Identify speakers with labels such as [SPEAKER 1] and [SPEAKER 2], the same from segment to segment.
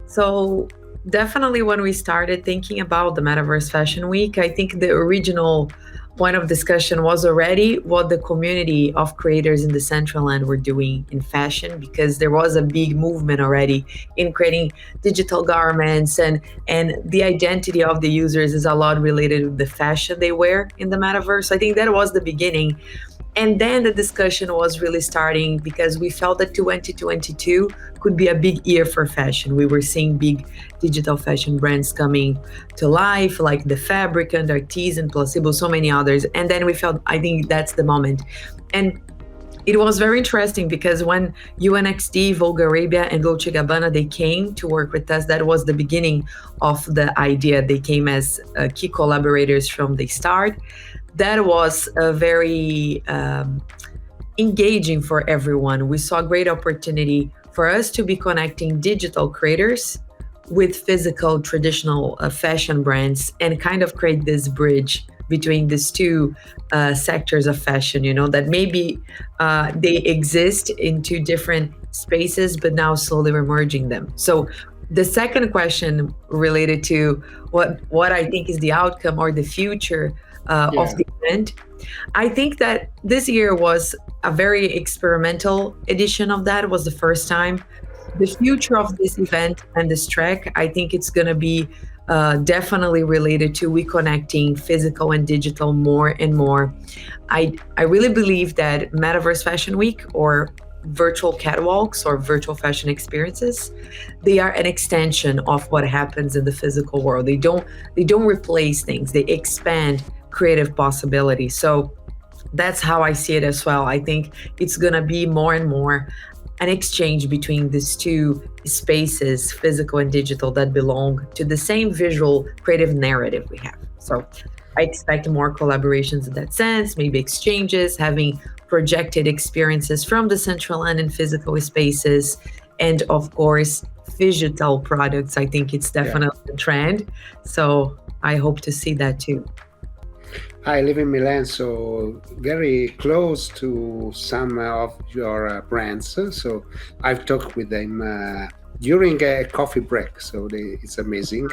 [SPEAKER 1] So definitely when we started thinking about the Metaverse Fashion Week, I think the original point of discussion was already what the community of creators in the Decentraland were doing in fashion, because there was a big movement already in creating digital garments, and the identity of the users is a lot related to the fashion they wear in the metaverse. I think that was the beginning. And then the discussion was really starting because we felt that 2022 could be a big year for fashion. We were seeing big digital fashion brands coming to life, like The Fabricant, Artisan, Placebo, so many others. And then we felt, I think that's the moment. And it was very interesting because when UNXT, Vogue Arabia, and Dolce Gabbana, they came to work with us, that was the beginning of the idea. They came as key collaborators from the start. That was a very engaging for everyone. We saw a great opportunity for us to be connecting digital creators with physical traditional fashion brands and kind of create this bridge between these two sectors of fashion, that maybe they exist in two different spaces, but now slowly we're merging them. So the second question related to what I think is the outcome or the future of the event. I think that this year was a very experimental edition of that. It was the first time. The future of this event and this track, I think it's going to be definitely related to reconnecting physical and digital more and more. I really believe that Metaverse Fashion Week or virtual catwalks or virtual fashion experiences, they are an extension of what happens in the physical world. They don't replace things, they expand creative possibilities. So that's how I see it as well. I think it's going to be more and more an exchange between these two spaces, physical and digital, that belong to the same visual creative narrative we have. So I expect more collaborations in that sense, maybe exchanges, having projected experiences from the Decentraland and physical spaces, and of course, phygital products. I think it's definitely a trend. So I hope to see that too.
[SPEAKER 2] I live in Milan, so very close to some of your brands. So I've talked with them during a coffee break. So it's amazing.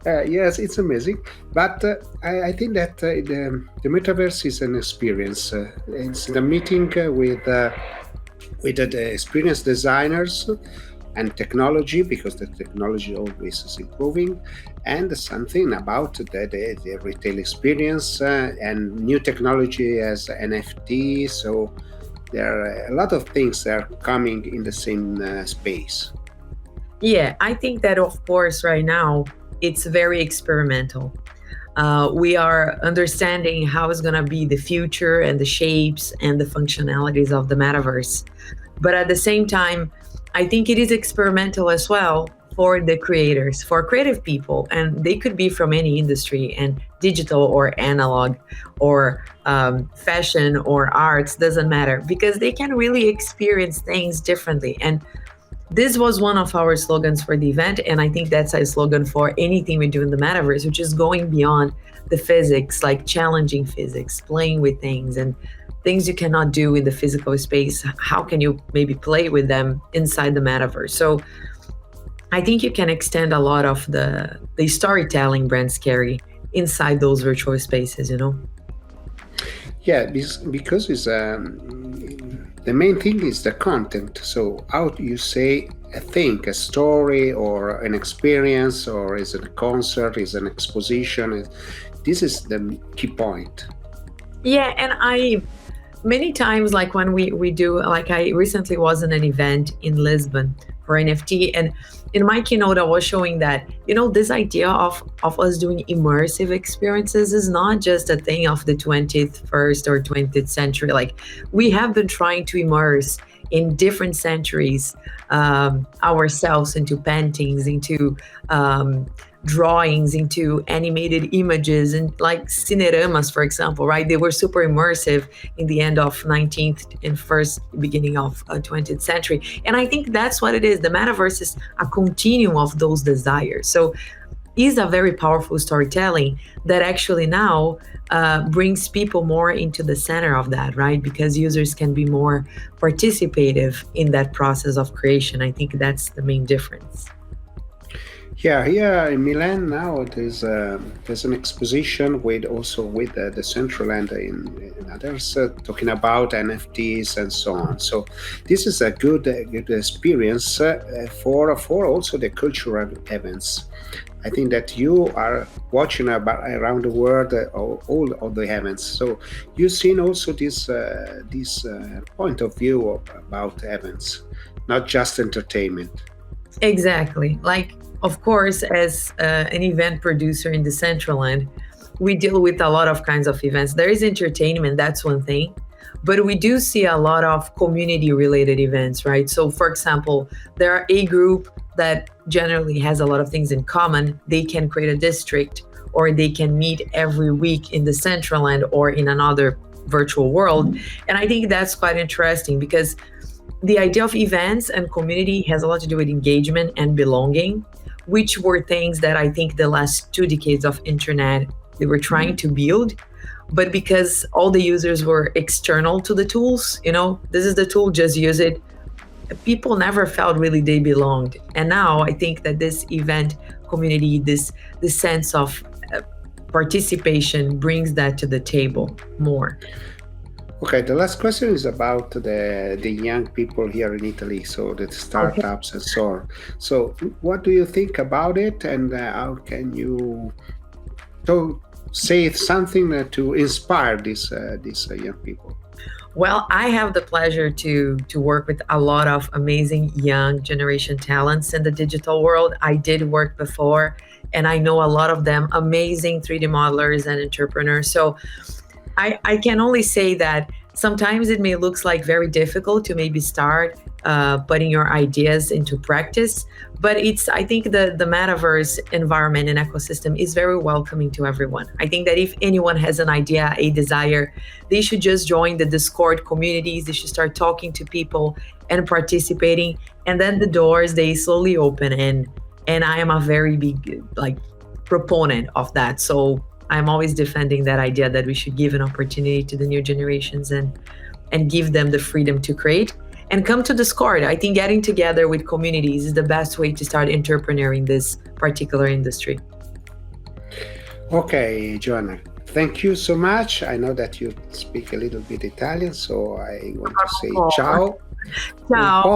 [SPEAKER 2] Yes, it's amazing. But I think that the metaverse is an experience. It's the meeting with the experienced designers and technology, because the technology always is improving, and something about the retail experience and new technology as NFT. So there are a lot of things that are coming in the same space.
[SPEAKER 1] Yeah, I think that of course right now it's very experimental. We are understanding how it's going to be the future and the shapes and the functionalities of the metaverse. But at the same time, I think it is experimental as well for the creators, for creative people, and they could be from any industry, and digital or analog or fashion or arts, doesn't matter, because they can really experience things differently. And this was one of our slogans for the event, and I think that's a slogan for anything we do in the metaverse, which is going beyond the physics, like challenging physics, playing with things and things you cannot do in the physical space. How can you maybe play with them inside the metaverse? So I think you can extend a lot of the storytelling brands carry inside those virtual spaces,
[SPEAKER 2] Yeah, because it's the main thing is the content. So how do you say a thing, a story, or an experience, or is it a concert, is an exposition? This is the key point.
[SPEAKER 1] Yeah, and many times, like when we do, like I recently was in an event in Lisbon for NFT, and in my keynote I was showing that this idea of us doing immersive experiences is not just a thing of the 21st or 20th century. Like, we have been trying to immerse in different centuries ourselves into paintings, into drawings, into animated images, and like cineramas, for example, right? They were super immersive in the end of 19th and first beginning of 20th century. And I think that's what it is. The metaverse is a continuum of those desires. So is a very powerful storytelling that actually now brings people more into the center of that, right? Because users can be more participative in that process of creation. I think that's the main difference.
[SPEAKER 2] Yeah, here in Milan now there's an exposition with also with the Decentraland in others talking about NFTs and so on. So this is a good experience for also the cultural events. I think that you are watching about around the world all of the events. So you've seen also this point of view about events, not just entertainment.
[SPEAKER 1] Exactly. Like, of course, as an event producer in Decentraland, we deal with a lot of kinds of events. There is entertainment, that's one thing. But we do see a lot of community related events, right? So, for example, there are a group that generally has a lot of things in common. They can create a district or they can meet every week in the Decentraland or in another virtual world. And I think that's quite interesting because the idea of events and community has a lot to do with engagement and belonging, which were things that I think the last 2 decades of internet they were trying to build. But because all the users were external to the tools, this is the tool, just use it. People never felt really they belonged. And now I think that this event community, this sense of participation brings that to the table more.
[SPEAKER 2] Okay, the last question is about the young people here in Italy, so the
[SPEAKER 1] Okay.
[SPEAKER 2] startups and so on. So, what do you think about it, and how can you say something to inspire these young people?
[SPEAKER 1] Well, I have the pleasure to work with a lot of amazing young generation talents in the digital world. I did work before, and I know a lot of them amazing 3D modelers and entrepreneurs. So I can only say that sometimes it may looks like very difficult to maybe start putting your ideas into practice, but I think the metaverse environment and ecosystem is very welcoming to everyone. I think that if anyone has an idea, a desire, they should just join the Discord communities. They should start talking to people and participating, and then the doors they slowly open. And I am a very big like proponent of that. So I'm always defending that idea that we should give an opportunity to the new generations and give them the freedom to create and come to Discord. I think getting together with communities is the best way to start entrepreneuring this particular industry.
[SPEAKER 2] Okay, Giovanna, thank you so much. I know that you speak a little bit Italian, so I want to say ciao. Un
[SPEAKER 1] Ciao.
[SPEAKER 2] po'